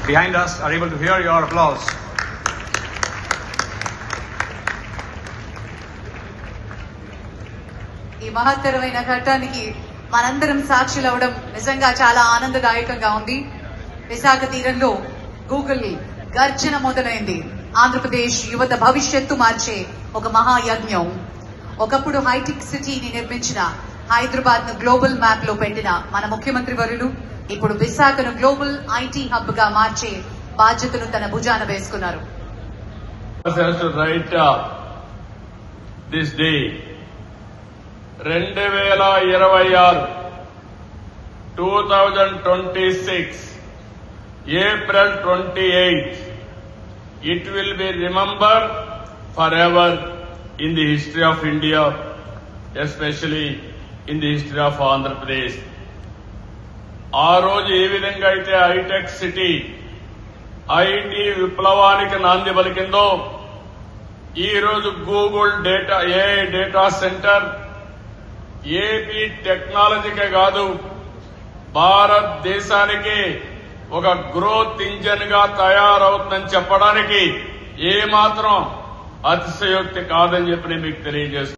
behind us are able to hear your applause. ఈ మహత్తరమైన ఘట్టానికి మనందరం సాక్షులవడం నిజంగా చాలా ఆనందదాయకంగా ఉంది. విశాఖ తీరంలో గూగుల్ గర్జన మొదలైంది. ఆంధ్రప్రదేశ్ యువత భవిష్యత్తు మార్చే ఒక మహాయజ్ఞం. ఒకప్పుడు హైటెక్ సిటీని నిర్మించిన, హైదరాబాద్ ను గ్లోబల్ మ్యాప్ లో పెట్టిన మన ముఖ్యమంత్రి వర్యులు ఇప్పుడు విశాఖను గ్లోబల్ ఐటీ హబ్ గా మార్చే బాధ్యతను తన భుజాన వేసుకున్నారు. This day 2026 2026 April 28 it will be remembered forever in the history of India, especially in the history of Andhra Pradesh. ఆ రోజు ఏ విధంగా అయితే హైటెక్ సిటీ ఐటీ విప్లవానికి నాంది పలికిందో, ఈ రోజు Google data AI data centre AP టెక్నాలజీకే కాదు భారతదేశానికి ఒక గ్రోత్ ఇంజన్ గా తయారవుతుందని చెప్పడానికి ఏమాత్రం అతిశయోక్తి కాదని చెప్పి మీకు తెలియజేస్తున్నాను.